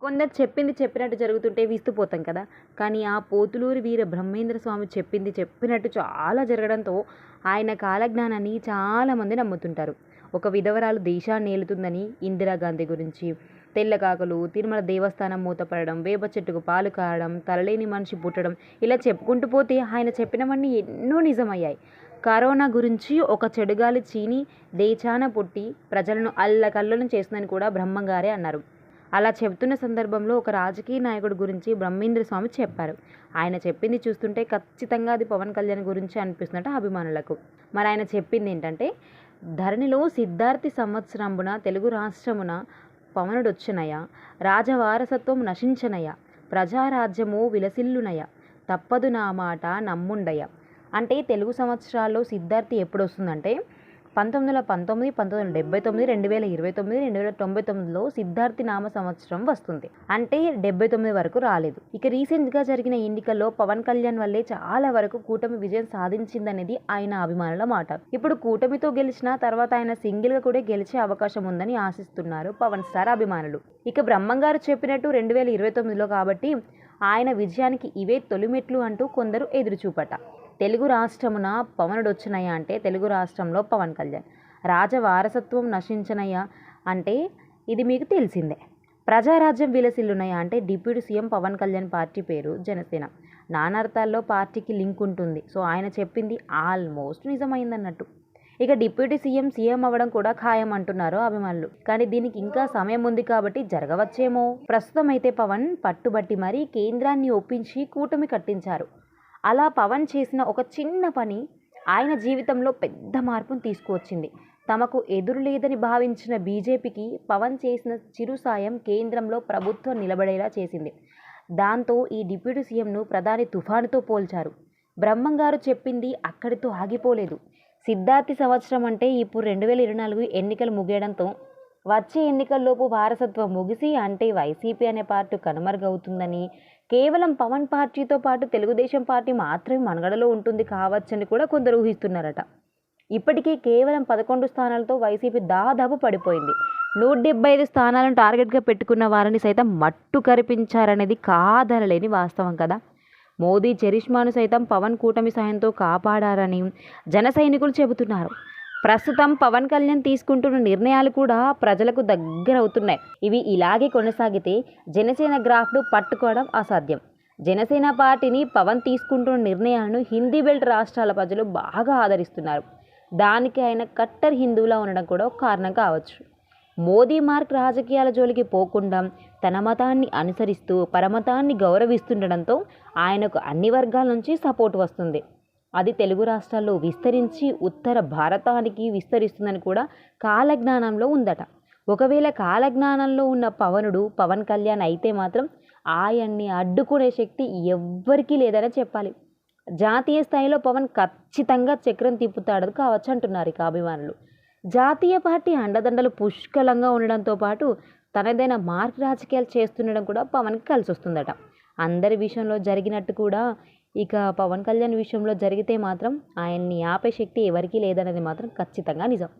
కొందరు చెప్పింది చెప్పినట్టు జరుగుతుంటే విస్తుపోతాం కదా! కానీ ఆ పోతులూరి వీర బ్రహ్మేంద్ర స్వామి చెప్పింది చెప్పినట్టు చాలా జరగడంతో ఆయన కాలజ్ఞానాన్ని చాలామంది నమ్ముతుంటారు. ఒక విధవరాలు దేశాన్ని ఏలుతుందని ఇందిరాగాంధీ గురించి, తెల్లకాకులు, తిరుమల దేవస్థానం మూతపడడం, వేప చెట్టుకు పాలు కారడం, తలలేని మనిషి పుట్టడం ఇలా చెప్పుకుంటూ పోతే ఆయన చెప్పినవన్నీ ఎన్నో నిజమయ్యాయి. కరోనా గురించి ఒక చెడుగాలి చీని దేశాన పుట్టి ప్రజలను అల్లకల్లోలం చేస్తుందని కూడా బ్రహ్మంగారే అన్నారు. అలా చెబుతున్న సందర్భంలో ఒక రాజకీయ నాయకుడి గురించి బ్రహ్మేంద్ర స్వామి చెప్పారు. ఆయన చెప్పింది చూస్తుంటే ఖచ్చితంగా అది పవన్ కళ్యాణ్ గురించి అనిపిస్తున్నట్టు అభిమానులకు. మరి ఆయన చెప్పింది ఏంటంటే, ధరణిలో సిద్ధార్థి సంవత్సరంబున తెలుగు రాష్ట్రమున పవనుడొచ్చునయ, రాజవారసత్వం నశించనయ, ప్రజారాజ్యము విలసిల్లునయ, తప్పదు నా మాట నమ్ముండయ. అంటే తెలుగు సంవత్సరాల్లో సిద్ధార్థి ఎప్పుడొస్తుందంటే 1919, 1979, 2029, 2099లో సిద్ధార్థి నామ సంవత్సరం వస్తుంది. అంటే 79 వరకు రాలేదు. ఇక రీసెంట్గా జరిగిన ఎన్నికల్లో పవన్ కళ్యాణ్ వల్లే చాలా వరకు కూటమి విజయం సాధించిందనేది ఆయన అభిమానుల మాట. ఇప్పుడు కూటమితో గెలిచిన తర్వాత ఆయన సింగిల్గా కూడా గెలిచే అవకాశం ఉందని ఆశిస్తున్నారు పవన్ స్టార్ అభిమానులు. ఇక బ్రహ్మంగారు చెప్పినట్టు 2029లో కాబట్టి ఆయన విజయానికి ఇవే తొలిమెట్లు అంటూ కొందరు ఎదురుచూపట. తెలుగు రాష్ట్రమున పవనుడొచ్చునయ్య అంటే తెలుగు రాష్ట్రంలో పవన్ కళ్యాణ్, రాజవారసత్వం నశించనయ్య అంటే ఇది మీకు తెలిసిందే. ప్రజారాజ్యం విలసిల్లునయ్య అంటే డిప్యూటీ సీఎం పవన్ కళ్యాణ్ పార్టీ పేరు జనసేన. నానార్థాల్లో పార్టీకి లింక్ ఉంటుంది. సో ఆయన చెప్పింది ఆల్మోస్ట్ నిజమైందన్నట్టు. ఇక డిప్యూటీ సీఎం అవ్వడం కూడా ఖాయం అంటున్నారు అభిమానులు. కానీ దీనికి ఇంకా సమయం ఉంది కాబట్టి జరగవచ్చేమో. ప్రస్తుతం అయితే పవన్ పట్టుబట్టి మరీ కేంద్రాన్ని ఒప్పించి కూటమి కట్టించారు. అలా పవన్ చేసిన ఒక చిన్న పని ఆయన జీవితంలో పెద్ద మార్పును తీసుకువచ్చింది. తమకు ఎదురు లేదని భావించిన బీజేపీకి పవన్ చేసిన చిరు సాయం కేంద్రంలో ప్రభుత్వం నిలబడేలా చేసింది. దాంతో ఈ డిప్యూటీ సీఎంను ప్రధాని తుఫానుతో పోల్చారు. బ్రహ్మంగారు చెప్పింది అక్కడితో ఆగిపోలేదు. సిద్ధార్థి సంవత్సరం అంటే ఇప్పుడు 2024 ఎన్నికలు ముగియడంతో వచ్చే ఎన్నికల్లోపు వారసత్వం ముగిసి అంటే వైసీపీ అనే పార్టీ కనుమరుగవుతుందని, కేవలం పవన్ పార్టీతో పాటు తెలుగుదేశం పార్టీ మాత్రమే మనుగడలో ఉంటుంది కావచ్చని కూడా కొందరు ఊహిస్తున్నారట. ఇప్పటికే కేవలం 11 స్థానాలతో వైసీపీ దాదాపు పడిపోయింది. 175 స్థానాలను టార్గెట్గా పెట్టుకున్న వారిని సైతం మట్టు కరిపించారనేది కాదనలేని వాస్తవం కదా. మోదీ చరిష్మాను సైతం పవన్ కూటమి సాయంతో కాపాడారని జన సైనికులు చెబుతున్నారు. ప్రస్తుతం పవన్ కళ్యాణ్ తీసుకుంటున్న నిర్ణయాలు కూడా ప్రజలకు దగ్గర అవుతున్నాయి. ఇవి ఇలాగే కొనసాగితే జనసేన గ్రాఫ్ను పట్టుకోవడం అసాధ్యం. జనసేన పార్టీని పవన్ తీసుకుంటున్న నిర్ణయాలను హిందీ బెల్ట్ రాష్ట్రాల ప్రజలు బాగా ఆదరిస్తున్నారు. దానికి ఆయన కట్టర్ హిందువులా ఉండడం కూడా ఒక కారణం కావచ్చు. మోదీ మార్క్ రాజకీయాల జోలికి పోకుండా తన మతాన్ని అనుసరిస్తూ పరమతాన్ని గౌరవిస్తుండడంతో ఆయనకు అన్ని వర్గాల నుంచి సపోర్ట్ వస్తుంది. అది తెలుగు రాష్ట్రాల్లో విస్తరించి ఉత్తర భారతానికి విస్తరిస్తుందని కూడా కాలజ్ఞానంలో ఉందట. ఒకవేళ కాలజ్ఞానంలో ఉన్న పవన్ కళ్యాణ్ అయితే మాత్రం ఆయన్ని అడ్డుకునే శక్తి ఎవ్వరికీ లేదని చెప్పాలి. జాతీయ స్థాయిలో పవన్ ఖచ్చితంగా చక్రం తిప్పుతాడు కావచ్చు అంటున్నారు ఇక అభిమానులు. జాతీయ పార్టీ అండదండలు పుష్కలంగా ఉండడంతో పాటు తనదైన మార్క్ రాజకీయాలు చేస్తుండడం కూడా పవన్కి కలిసి వస్తుందట. అందరి విషయంలో జరిగినట్టు కూడా ఇక పవన్ కళ్యాణ్ విషయంలో జరిగితే మాత్రం ఆయన్ని ఆపే శక్తి ఎవరికీ లేదనేది మాత్రం ఖచ్చితంగా నిజం.